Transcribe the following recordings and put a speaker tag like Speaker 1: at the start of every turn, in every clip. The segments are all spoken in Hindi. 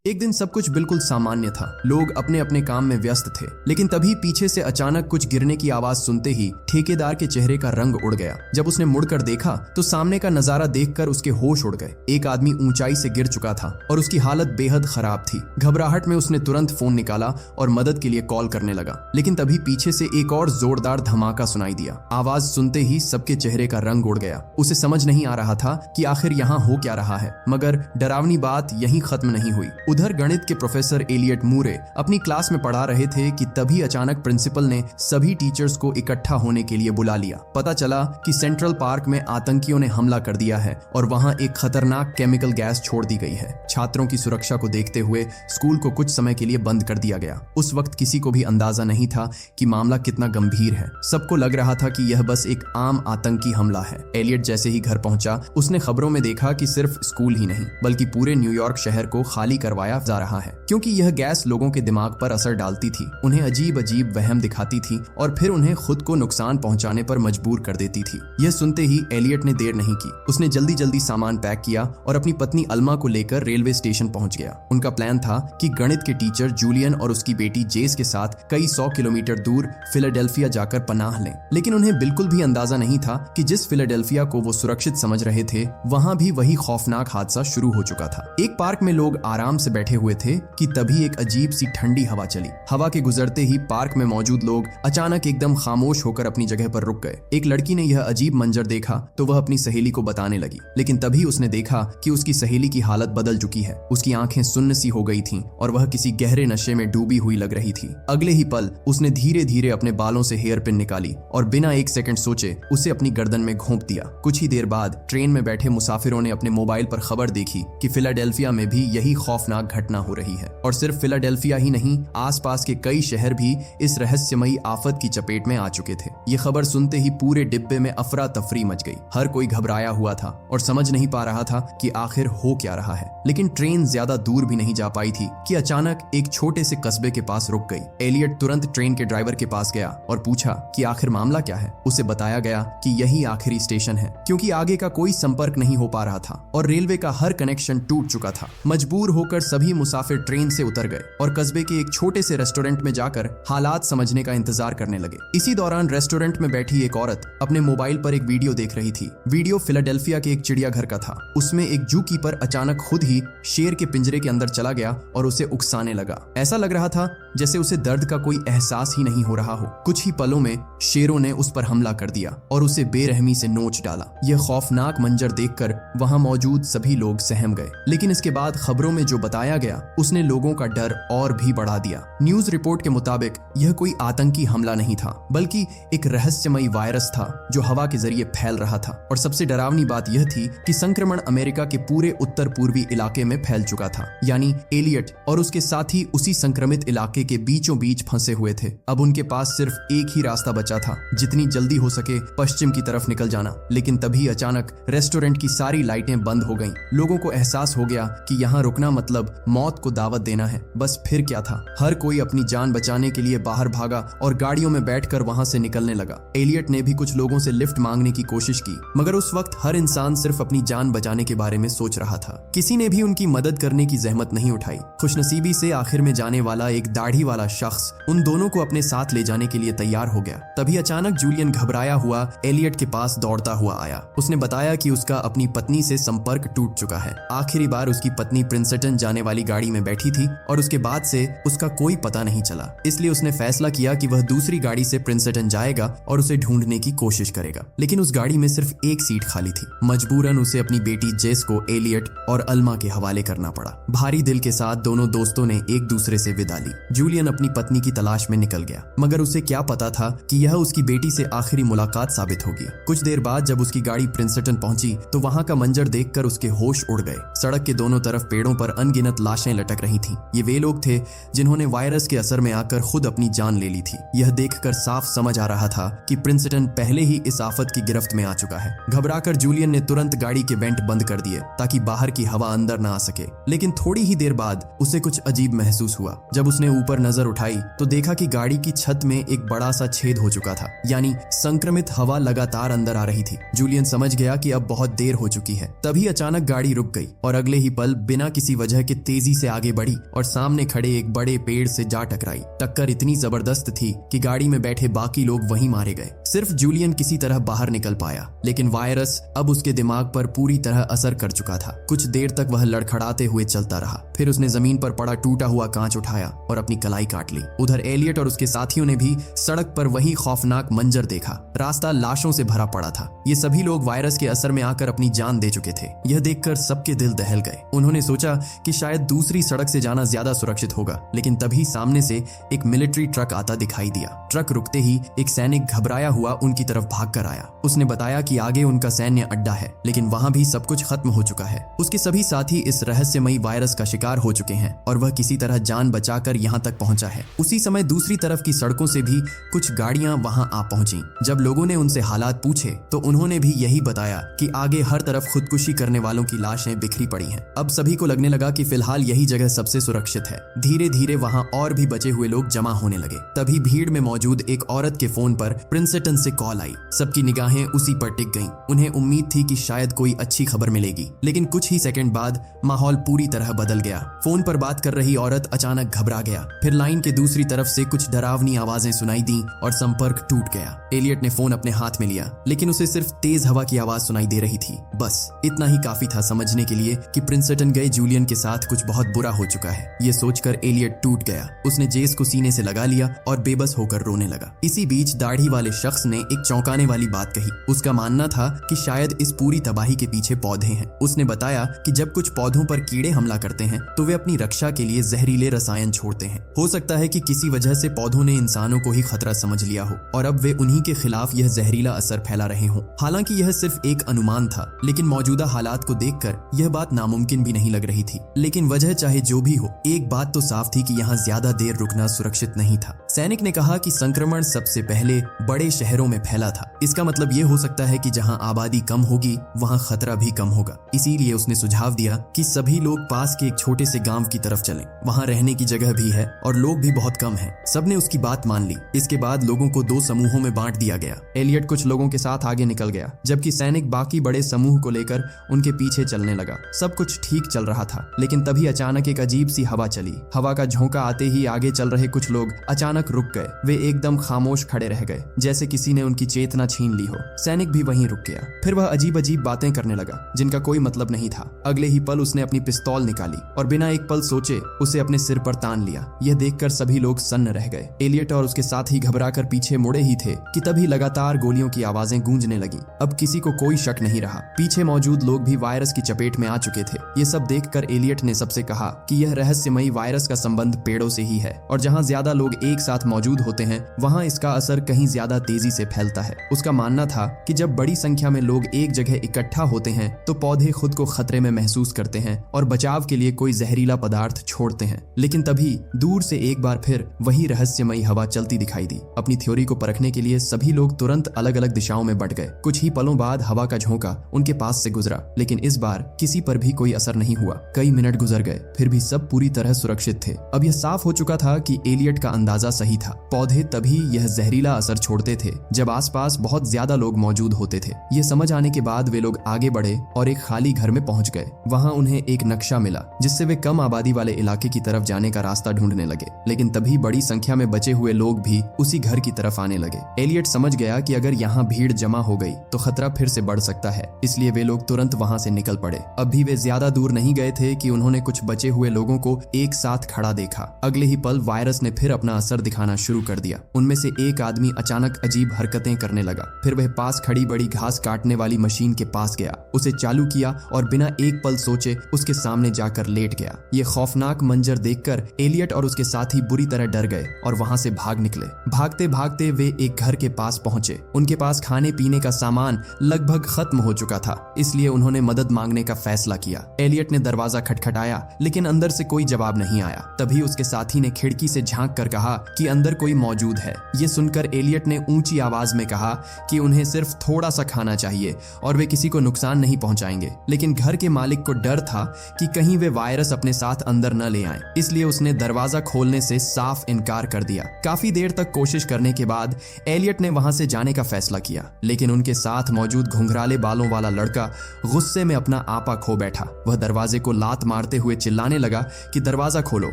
Speaker 1: एक दिन सब कुछ बिल्कुल सामान्य था। लोग अपने अपने काम में व्यस्त थे, लेकिन तभी पीछे से अचानक कुछ गिरने की आवाज सुनते ही ठेकेदार के चेहरे का रंग उड़ गया। जब उसने मुड़कर देखा तो सामने का नजारा देखकर उसके होश उड़ गए। एक आदमी ऊंचाई से गिर चुका था और उसकी हालत बेहद खराब थी। घबराहट में उसने तुरंत फोन निकाला और मदद के लिए कॉल करने लगा, लेकिन तभी पीछे से एक और जोरदार धमाका सुनाई दिया। आवाज सुनते ही सबके चेहरे का रंग उड़ गया। उसे समझ नहीं आ रहा था कि आखिर यहाँ हो क्या रहा है, मगर डरावनी बात यहीं खत्म नहीं हुई। उधर गणित के प्रोफेसर एलियट मूरे अपनी क्लास में पढ़ा रहे थे कि तभी अचानक प्रिंसिपल ने सभी टीचर्स को इकट्ठा होने के लिए बुला लिया। पता चला कि सेंट्रल पार्क में आतंकियों ने हमला कर दिया है और वहां एक खतरनाक केमिकल गैस छोड़ दी गई है। छात्रों की सुरक्षा को देखते हुए स्कूल को कुछ समय के लिए बंद कर दिया गया। उस वक्त किसी को भी अंदाजा नहीं था कि मामला कितना गंभीर है। सबको लग रहा था कि यह बस एक आम आतंकी हमला है। एलियट जैसे ही घर पहुंचा, उसने खबरों में देखा कि सिर्फ स्कूल ही नहीं बल्कि पूरे न्यूयॉर्क शहर को खाली करवाया जा रहा है, क्योंकि यह गैस लोगों के दिमाग पर असर डालती थी, उन्हें अजीब अजीब वहम दिखाती थी और फिर उन्हें खुद को नुकसान पहुंचाने पर मजबूर कर देती थी। यह सुनते ही एलियट ने देर नहीं की। उसने जल्दी जल्दी सामान पैक किया और अपनी पत्नी अल्मा को लेकर रेलवे स्टेशन पहुंच गया। उनका प्लान था कि गणित के टीचर जूलियन और उसकी बेटी जेस के साथ कई 100 किलोमीटर दूर फिलाडेल्फिया जाकर पनाह लें, लेकिन उन्हें बिल्कुल भी अंदाजा नहीं था कि जिस फिलाडेल्फिया को वो सुरक्षित समझ रहे थे, वहां भी वही खौफनाक हादसा शुरू हो चुका था। एक पार्क में लोग आराम से बैठे हुए थे कि तभी एक अजीब सी ठंडी हवा चली। हवा के गुजरते ही पार्क में मौजूद लोग अचानक एकदम खामोश होकर अपनी जगह पर रुक गए। एक लड़की ने यह अजीब मंजर देखा तो वह अपनी सहेली को बताने लगी, लेकिन तभी उसने देखा कि उसकी सहेली की हालत बदल चुकी है। उसकी आंखें सुन्न सी हो गई थीं और वह किसी गहरे नशे में डूबी हुई लग रही थी। अगले ही पल उसने धीरे धीरे अपने बालों से हेयर पिन निकाली और बिना एक सेकंड सोचे उसे अपनी गर्दन में घोंप दिया। कुछ ही देर बाद ट्रेन में बैठे मुसाफिरों ने अपने मोबाइल पर खबर देखी कि फिलाडेल्फिया में भी यही खौफनाक घटना हो रही है। और सिर्फ फिलाडेल्फिया ही नहीं, आसपास के कई शहर भी इस रहस्यमयी आफत की चपेट में आ चुके थे। ये खबर सुनते ही पूरे डिब्बे में अफरा तफरी मच गई। हर कोई घबराया हुआ था और समझ नहीं पा रहा था कि आखिर हो क्या रहा है। लेकिन ट्रेन ज्यादा दूर भी नहीं जा पाई थी कि अचानक एक छोटे से कस्बे के पास रुक गई। एलियट तुरंत ट्रेन के ड्राइवर के पास गया और पूछा कि आखिर मामला क्या है। उसे बताया गया कि यही आखिरी स्टेशन है, क्योंकि आगे का कोई संपर्क नहीं हो पा रहा था और रेलवे का हर कनेक्शन टूट चुका था। मजबूर होकर सभी मुसाफिर ट्रेन से उतर गए और कस्बे के एक छोटे से रेस्टोरेंट में जाकर हालात समझने का इंतजार करने लगे। इसी दौरान रेस्टोरेंट में बैठी एक औरत अपने मोबाइल पर एक वीडियो देख रही थी। वीडियो फिलाडेल्फिया के एक चिड़ियाघर का था। उसमें एक जू कीपर अचानक खुद ही शेर के पिंजरे के अंदर चला गया और उसे उकसाने लगा। ऐसा लग रहा था जैसे उसे दर्द का कोई एहसास ही नहीं हो रहा हो। कुछ ही पलों में शेरों ने उस पर हमला कर दिया और उसे बेरहमी से नोच डाला। यह खौफनाक मंजर देखकर वहां मौजूद सभी लोग सहम गए। लेकिन इसके बाद खबरों में जो बताया गया उसने लोगों का डर और भी बढ़ा दिया। न्यूज रिपोर्ट के मुताबिक यह कोई आतंकी हमला नहीं था, बल्कि एक रहस्यमयी वायरस था जो हवा के जरिए फैल रहा था। और सबसे डरावनी बात यह थी कि संक्रमण अमेरिका के पूरे उत्तर पूर्वी इलाके में फैल चुका था। यानी एलियट और उसके साथी उसी संक्रमित इलाके के बीचों बीच फंसे हुए थे। अब उनके पास सिर्फ एक ही रास्ता बचा था, जितनी जल्दी हो सके पश्चिम की तरफ निकल जाना। लेकिन तभी अचानक रेस्टोरेंट की सारी लाइटें बंद हो गईं। लोगों को एहसास हो गया कि यहाँ रुकना मतलब मौत को दावत देना है। बस फिर क्या था, हर कोई अपनी जान बचाने के लिए बाहर भागा और गाड़ियों में बैठकर वहां से निकलने लगा। एलियट ने भी कुछ लोगों से लिफ्ट मांगने की कोशिश की, मगर उस वक्त हर इंसान सिर्फ अपनी जान बचाने के बारे में सोच रहा था। किसी ने भी उनकी मदद करने की जहमत नहीं उठाई। खुशनसीबी से आखिर में जाने वाला एक दाढ़ी वाला शख्स उन दोनों को अपने साथ ले जाने के लिए तैयार हो गया। तभी अचानक जूलियन घबराया हुआ एलियट के पास दौड़ता हुआ आया। उसने बताया कि उसका अपनी पत्नी से संपर्क टूट चुका है। आखिरी बार उसकी पत्नी प्रिंसटन जाने वाली गाड़ी में बैठी थी और उसके बाद से उसका कोई पता नहीं चला। इसलिए उसने फैसला किया कि वह दूसरी गाड़ी से प्रिंसटन जाएगा और उसे ढूंढने की कोशिश करेगा। लेकिन उस गाड़ी में सिर्फ एक सीट खाली थी। मजबूरन उसे अपनी बेटी जेस को एलियट और अल्मा के हवाले करना पड़ा। भारी दिल के साथ दोनों दोस्तों ने एक दूसरे से विदा ली। जूलियन अपनी पत्नी की तलाश में निकल गया, मगर उसे क्या पता था कि यह उसकी बेटी से आखिरी मुलाकात साबित होगी। कुछ देर बाद जब उसकी गाड़ी प्रिंसटन पहुंची तो वहां का मंजर देखकर उसके होश उड़ गए। सड़क के दोनों तरफ पेड़ों पर अनगिनत लाशें लटक रही थीं। ये वे लोग थे जिन्होंने वायरस के असर में आकर खुद अपनी जान ले ली थी। यह देखकर साफ समझ आ रहा था कि प्रिंसटन पहले ही इस आफत की गिरफ्त में आ चुका है। घबराकर जूलियन ने तुरंत गाड़ी के वेंट बंद कर दिए ताकि बाहर की हवा अंदर ना आ सके। लेकिन थोड़ी ही देर बाद उसे कुछ अजीब महसूस हुआ। जब उसने ऊपर नजर उठाई तो देखा कि गाड़ी की छत में एक बड़ा सा छेद हो चुका था, यानी संक्रमित हवा लगातार अंदर आ रही थी। जूलियन समझ गया कि अब बहुत देर हो चुकी है। तभी अचानक गाड़ी रुक गई और अगले ही पल बिना किसी वजह मोटरसाइकिल तेजी से आगे बढ़ी और सामने खड़े एक बड़े पेड़ से जा टकराई। टक्कर इतनी जबरदस्त थी कि गाड़ी में बैठे बाकी लोग वहीं मारे गए। सिर्फ जूलियन किसी तरह बाहर निकल पाया, लेकिन वायरस अब उसके दिमाग पर पूरी तरह असर कर चुका था। कुछ देर तक वह लड़खड़ाते हुए चलता रहा, फिर उसने जमीन पर पड़ा टूटा हुआ कांच उठाया और अपनी कलाई काट ली। उधर एलियट और उसके साथियों ने भी सड़क पर वही खौफनाक मंजर देखा। रास्ता लाशों से भरा पड़ा था। ये सभी लोग वायरस के असर में आकर अपनी जान दे चुके थे। यह देखकर सबके दिल दहल गए। उन्होंने सोचा कि शायद दूसरी सड़क से जाना ज्यादा सुरक्षित होगा, लेकिन तभी सामने से एक मिलिट्री ट्रक आता दिखाई दिया। ट्रक रुकते ही एक सैनिक घबराया हुआ उनकी तरफ भाग कर आया। उसने बताया कि आगे उनका सैन्य अड्डा है, लेकिन वहां भी सब कुछ खत्म हो चुका है। उसके सभी साथी इस रहस्यमयी वायरस का शिकार हो चुके हैं और वह किसी तरह जान बचाकर यहाँ तक पहुंचा है। उसी समय दूसरी तरफ की सड़कों से भी कुछ गाड़ियां वहां आ पहुंची। जब लोगों ने उनसे हालात पूछे तो उन्होंने भी यही बताया कि आगे हर तरफ खुदकुशी करने वालों की लाशें बिखरी पड़ी हैं। अब सभी को लगने लगा कि फिलहाल यही जगह सबसे सुरक्षित है। धीरे धीरे वहां और भी बचे हुए लोग जमा होने लगे। तभी भीड़ में मौजूद एक औरत के फोन पर प्रिंसेटन से कॉल आई। सबकी निगाहें उसी पर टिक गईं। उन्हें उम्मीद थी कि शायद कोई अच्छी खबर मिलेगी, लेकिन कुछ ही सेकंड बाद माहौल पूरी तरह बदल गया। फोन पर बात कर रही औरत अचानक घबरा गया। फिर लाइन के दूसरी तरफ से कुछ डरावनी आवाजें सुनाई दी और संपर्क टूट गया। एलियट ने फोन अपने हाथ में लिया, लेकिन उसे सिर्फ तेज हवा की आवाज सुनाई दे रही थी। बस इतना ही काफी था समझने के लिए कि प्रिंसेटन गए जूलियन के साथ कुछ बहुत बुरा हो चुका है। ये सोचकर एलियट टूट गया। उसने जेस को सीने से लगा लिया और बेबस होकर रोने लगा। इसी बीच दाढ़ी वाले शख्स ने एक चौंकाने वाली बात कही। उसका मानना था कि शायद इस पूरी तबाही के पीछे पौधे हैं। उसने बताया कि जब कुछ पौधों पर कीड़े हमला करते हैं तो वे अपनी रक्षा के लिए जहरीले रसायन छोड़ते हैं। हो सकता है कि किसी वजह से पौधों ने इंसानों को ही खतरा समझ लिया हो और अब वे उन्हीं के खिलाफ यह जहरीला असर फैला रहे हों। हालांकि यह सिर्फ एक अनुमान था, लेकिन मौजूदा हालात को देखकर यह बात नामुमकिन भी नहीं लग रही थी। लेकिन वजह चाहे जो भी हो, एक बात तो साफ थी कि यहाँ ज्यादा देर रुकना सुरक्षित नहीं था। सैनिक ने कहा कि संक्रमण सबसे पहले बड़े शहरों में फैला था। इसका मतलब ये हो सकता है कि जहाँ आबादी कम होगी वहाँ खतरा भी कम होगा। इसीलिए उसने सुझाव दिया कि सभी लोग पास के एक छोटे से गांव की तरफ चलें। वहाँ रहने की जगह भी है और लोग भी बहुत कम हैं। सबने उसकी बात मान ली। इसके बाद लोगों को 2 समूहों में बांट दिया गया। एलियट कुछ लोगों के साथ आगे निकल गया, जबकि सैनिक बाकी बड़े समूह को लेकर उनके पीछे चलने लगा। सब कुछ ठीक चल रहा था, लेकिन तभी अचानक एक अजीब सी हवा चली। हवा का झोंका आते ही आगे चल रहे कुछ लोग अचानक रुक गए। वे एकदम खामोश खड़े रह गए, जैसे किसी ने उनकी चेतना छीन ली हो। सैनिक भी वहीं रुक गया। फिर वह अजीब अजीब बातें करने लगा जिनका कोई मतलब नहीं था। अगले ही पल उसने अपनी पिस्तौल निकाली और बिना एक पल सोचे उसे अपने सिर पर तान लिया। यह देखकर सभी लोग सन्न रह गए। एलियट और उसके साथी घबराकर पीछे मुड़े ही थे कि तभी लगातार गोलियों की आवाजें गूंजने लगी। अब किसी को कोई शक नहीं रहा। पीछे मौजूद लोग भी वायरस की चपेट में आ चुके थे। ये सब देखकर एलियट ने सबसे कहा कि यह रहस्यमयी वायरस का संबंध पेड़ों से ही है और जहाँ ज्यादा लोग एक साथ मौजूद होते हैं वहाँ इसका असर कहीं ज्यादा तेजी से फैलता है। उसका मानना था कि जब बड़ी संख्या में लोग एक जगह इकट्ठा होते हैं तो पौधे खुद को खतरे में महसूस करते हैं और बचाव के लिए कोई जहरीला पदार्थ छोड़ते हैं। लेकिन तभी दूर से एक बार फिर वही रहस्यमयी हवा चलती दिखाई दी। अपनी थ्योरी को परखने के लिए सभी लोग तुरंत अलग अलग दिशाओं में बट गए। कुछ ही पलों बाद हवा का झोंका उनके पास से गुजरा, लेकिन इस बार किसी पर भी कोई असर नहीं हुआ। कई मिनट गुजर गए, फिर भी सब पूरी तरह सुरक्षित थे। अब यह साफ हो चुका था कि एलियट का अंदाजा सही था। पौधे तभी यह जहरीला असर छोड़ते थे जब आसपास बहुत ज्यादा लोग मौजूद होते थे। यह समझ आने के बाद वे लोग आगे बढ़े और एक खाली घर में पहुंच गए। वहां उन्हें एक नक्शा मिला जिससे वे कम आबादी वाले इलाके की तरफ जाने का रास्ता ढूंढने लगे। लेकिन तभी बड़ी संख्या में बचे हुए लोग भी उसी घर की तरफ आने लगे। एलियट समझ गया कि अगर यहाँ भीड़ जमा हो गई तो खतरा फिर से बढ़ सकता है, इसलिए वे लोग तुरंत वहां से निकल पड़े। अब भी वे ज्यादा दूर नहीं गए थे कि उन्होंने कुछ बचे हुए लोगों को एक साथ खड़ा देखा। अगले ही पल वायरस ने फिर अपना असर दिखाना शुरू कर दिया। उनमें से एक आदमी अचानक अजीब हरकतें करने लगा। फिर वह पास खड़ी बड़ी घास काटने वाली मशीन के पास गया, उसे चालू किया और बिना एक पल सोचे उसके सामने जाकर लेट गया। ये खौफनाक मंजर देखकर एलियट और उसके साथी बुरी तरह डर गए और वहां से भाग निकले। भागते भागते वे एक घर के पास पहुंचे। उनके पास खाने पीने का सामान लगभग खत्म हो चुका था, इसलिए उन्होंने मदद मांगने का फैसला किया। एलियट ने दरवाजा खटखटाया, लेकिन अंदर से कोई जवाब नहीं आया। तभी उसके साथी ने खिड़की से झांक कर कहा कि अंदर कोई मौजूद है। ये सुनकर एलियट ने ऊंची आवाज में कहा कि उन्हें सिर्फ थोड़ा सा खाना चाहिए और वे किसी को नुकसान नहीं पहुंचाएंगे। लेकिन घर के मालिक को डर था कि कहीं वे वायरस अपने साथ अंदर न ले आए, इसलिए उसने दरवाजा खोलने से साफ इनकार कर दिया। काफी देर तक कोशिश करने के बाद एलियट ने वहां से जाने का फैसला किया, लेकिन उनके साथ मौजूद घुंघराले बालों वाला लड़का गुस्से में अपना आपा खो बैठा। वह दरवाजे को लात मारते हुए चिल्लाने लगा कि दरवाजा खोलो।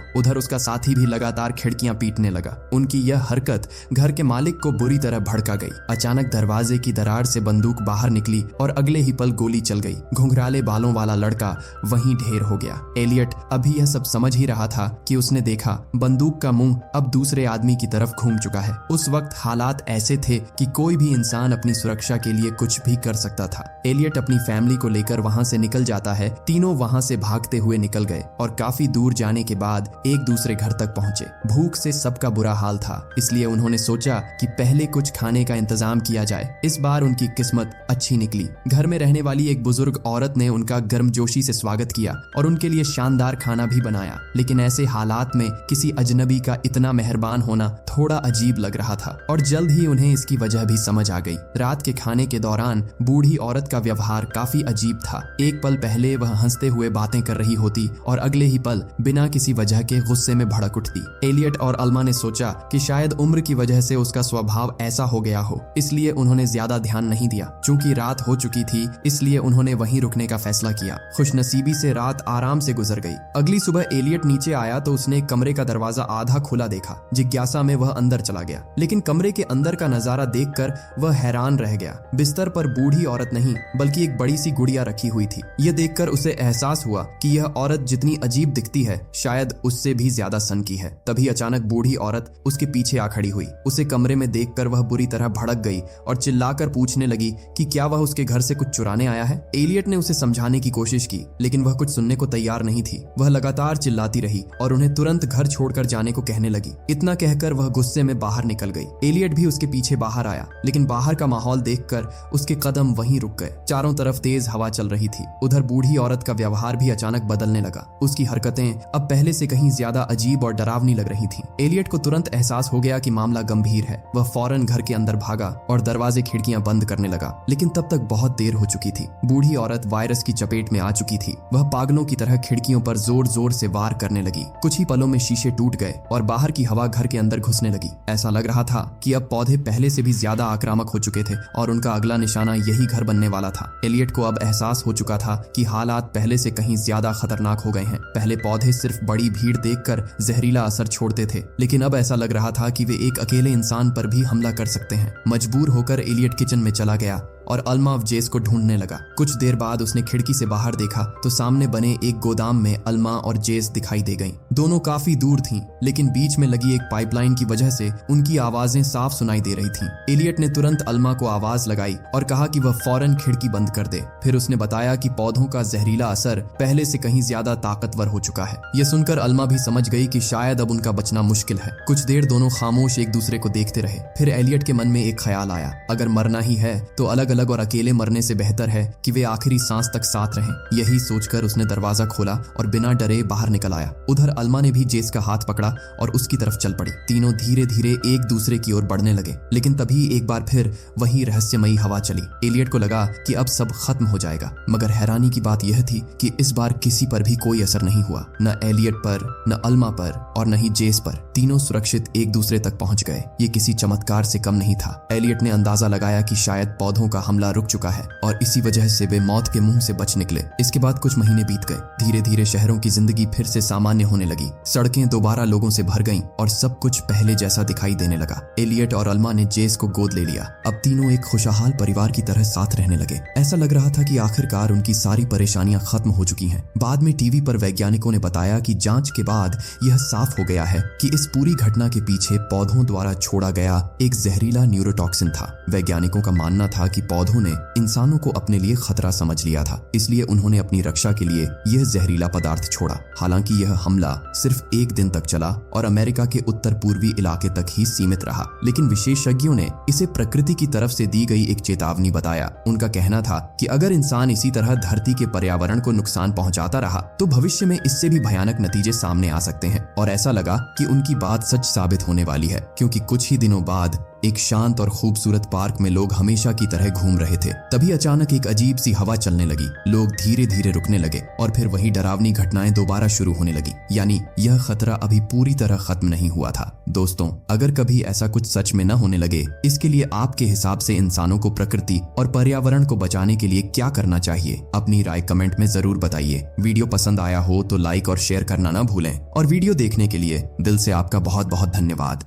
Speaker 1: उधर उसका साथी भी लगातार खिड़कियां पीटने लगा। उनकी यह हरकत घर के मालिक को बुरी तरह भड़का गई। अचानक दरवाजे की दरार से बंदूक बाहर निकली और अगले ही पल गोली चल गई। घुंघराले बालों वाला लड़का वहीं ढेर हो गया। एलियट अभी यह सब समझ ही रहा था कि उसने देखा बंदूक का मुंह अब दूसरे आदमी की तरफ घूम चुका है। उस वक्त हालात ऐसे थे कि कोई भी इंसान अपनी सुरक्षा के लिए कुछ भी कर सकता था। एलियट अपनी फैमिली को लेकर वहां से निकल जाता है। तीनों वहां से भागते हुए निकल गए और काफी दूर जाने के बाद एक दूसरे घर तक पहुंचे। भूख से सबका बुरा हाल था, इसलिए उन्होंने सोचा कि पहले कुछ खाने का इंतजाम किया जाए। इस बार उनकी किस्मत अच्छी निकली। घर में रहने वाली एक बुजुर्ग औरत ने उनका गर्मजोशी से स्वागत किया और उनके लिए शानदार खाना भी बनाया। लेकिन ऐसे हालात में किसी अजनबी का इतना मेहरबान होना थोड़ा अजीब लग रहा था और जल्द ही उन्हें इसकी वजह भी समझ आ गई। रात के खाने के दौरान बूढ़ी औरत का व्यवहार काफी अजीब था। एक पल पहले वह हंसते हुए बातें कर रही होती और अगले ही पल बिना किसी वजह के गुस्से में भड़क उठती। एलियट और अल्मा ने सोचा कि शायद उम्र की वजह से उसका स्वभाव ऐसा हो गया हो, इसलिए उन्होंने ज्यादा ध्यान नहीं दिया। चूंकि रात हो चुकी थी, इसलिए उन्होंने वहीं रुकने का फैसला किया। खुशनसीबी से रात आराम से गुजर गई। अगली सुबह एलियट नीचे आया तो उसने कमरे का दरवाजा आधा खुला देखा। जिज्ञासा में वह अंदर चला गया, लेकिन कमरे के अंदर का नजारा देखकर वह हैरान रह गया। बिस्तर पर बूढ़ी औरत नहीं बल्कि एक बड़ी सी गुड़िया रखी हुई थी। यह देखकर उसे एहसास हुआ कि यह औरत जितनी अजीब दिखती है शायद उससे भी ज्यादा सन की है। तभी अचानक बूढ़ी औरत उसके पीछे आ खड़ी हुई। उसे कमरे में देखकर वह बुरी तरह भड़क गई और चिल्लाकर पूछने लगी कि क्या वह उसके घर से कुछ चुराने आया है। एलियट ने उसे समझाने की कोशिश की, लेकिन वह कुछ सुनने को तैयार नहीं थी। वह लगातार चिल्लाती रही और उन्हें तुरंत घर छोड़कर जाने को कहने लगी। इतना कहकर वह गुस्से में बाहर निकल गई। एलियट भी उसके पीछे बाहर आया, लेकिन बाहर का माहौल देखकर उसके कदम वहीं रुक गए। चारों तरफ तेज हवा चल रही थी। उधर बूढ़ी औरत का व्यवहार भी अचानक बदलने लगा। उसकी हरकतें अब पहले से कहीं ज्यादा अजीब और डरावनी लग रही थीं। एलियट को तुरंत एहसास हो गया कि मामला गंभीर है। वह फौरन घर के अंदर भागा और दरवाजे खिड़कियां बंद करने लगा, लेकिन तब तक बहुत देर हो चुकी थी। बूढ़ी औरत वायरस की चपेट में आ चुकी थी। वह पागलों की तरह खिड़कियों पर जोर जोर से वार करने लगी। कुछ ही पलों में शीशे टूट गए और बाहर की हवा घर के अंदर घुसने लगी। ऐसा लग रहा था कि अब पौधे पहले से भी ज्यादा आक्रामक हो चुके थे और उनका अगला निशाना यही घर बनने वाला था। एलियट को अब एहसास हो चुका था कि हालात पहले से कहीं ज्यादा खतरनाक हो गए हैं। पहले पौधे सिर्फ बड़ी भीड़ देखकर जहरीला असर छोड़ते थे, लेकिन अब ऐसा लग रहा था कि वे एक अकेले इंसान पर भी हमला कर सकते हैं। मजबूर होकर एलियट किचन में चला गया और अल्मा जेस को ढूंढने लगा। कुछ देर बाद उसने खिड़की से बाहर देखा तो सामने बने एक गोदाम में अल्मा और जेस दिखाई दे गईं। दोनों काफी दूर थीं, लेकिन बीच में लगी एक पाइपलाइन की वजह से उनकी आवाजें साफ सुनाई दे रही थीं। एलियट ने तुरंत अल्मा को आवाज लगाई और कहा कि वह फौरन खिड़की बंद कर दे। फिर उसने बताया कि पौधों का जहरीला असर पहले से कहीं ज्यादा ताकतवर हो चुका है। यह सुनकर अल्मा भी समझ गई कि शायद अब उनका बचना मुश्किल है। कुछ देर दोनों खामोश एक दूसरे को देखते रहे। फिर एलियट के मन में एक ख्याल आया, अगर मरना ही है तो अलग अलग और अकेले मरने से बेहतर है कि वे आखिरी सांस तक साथ रहें। यही सोचकर उसने दरवाजा खोला और बिना डरे बाहर निकल आया। उधर अल्मा ने भी जेस का हाथ पकड़ा और उसकी तरफ चल पड़ी। तीनों धीरे धीरे एक दूसरे की ओर बढ़ने लगे, लेकिन तभी एक बार फिर वही रहस्यमयी हवा चली। एलियट को लगा कि अब सब खत्म हो जाएगा, मगर हैरानी की बात यह थी कि इस बार किसी पर भी कोई असर नहीं हुआ। न एलियट पर, न अल्मा पर और न ही जेस पर। तीनों सुरक्षित एक दूसरे तक पहुंच गए। ये किसी चमत्कार से कम नहीं था। एलियट ने अंदाजा लगाया कि शायद पौधों का हमला रुक चुका है और इसी वजह से वे मौत के मुंह से बच निकले। इसके बाद कुछ महीने बीत गए। धीरे धीरे शहरों की जिंदगी फिर से सामान्य होने लगी। सड़कें दोबारा लोगों से भर गईं और सब कुछ पहले जैसा दिखाई देने लगा। एलियट और अल्मा ने जेस को गोद ले लिया। अब तीनों एक खुशहाल परिवार की तरह साथ रहने लगे। ऐसा लग रहा था कि आखिरकार उनकी सारी परेशानियां खत्म हो चुकी हैं। बाद में टीवी पर वैज्ञानिकों ने बताया कि जांच के बाद यह साफ हो गया है कि इस पूरी घटना के पीछे पौधों द्वारा छोड़ा गया एक जहरीला न्यूरोटॉक्सिन था। वैज्ञानिकों का मानना था कि पौधों ने इंसानों को अपने लिए खतरा समझ लिया था, इसलिए उन्होंने अपनी रक्षा के लिए यह जहरीला पदार्थ छोड़ा। हालांकि यह हमला सिर्फ एक दिन तक चला और अमेरिका के उत्तर पूर्वी इलाके तक ही सीमित रहा, लेकिन विशेषज्ञों ने इसे प्रकृति की तरफ से दी गई एक चेतावनी बताया। उनका कहना था कि अगर इंसान इसी तरह धरती के पर्यावरण को नुकसान पहुंचाता रहा तो भविष्य में इससे भी भयानक नतीजे सामने आ सकते हैं। और ऐसा लगा कि उनकी बात सच साबित होने वाली है, क्योंकि कुछ ही दिनों बाद एक शांत और खूबसूरत पार्क में लोग हमेशा की तरह घूम रहे थे। तभी अचानक एक अजीब सी हवा चलने लगी। लोग धीरे धीरे रुकने लगे और फिर वही डरावनी घटनाएं दोबारा शुरू होने लगी। यानी यह खतरा अभी पूरी तरह खत्म नहीं हुआ था। दोस्तों, अगर कभी ऐसा कुछ सच में न होने लगे, इसके लिए आपके हिसाब से इंसानों को प्रकृति और पर्यावरण को बचाने के लिए क्या करना चाहिए? अपनी राय कमेंट में जरूर बताइए। वीडियो पसंद आया हो तो लाइक और शेयर करना ना भूलें। और वीडियो देखने के लिए दिल से आपका बहुत बहुत धन्यवाद।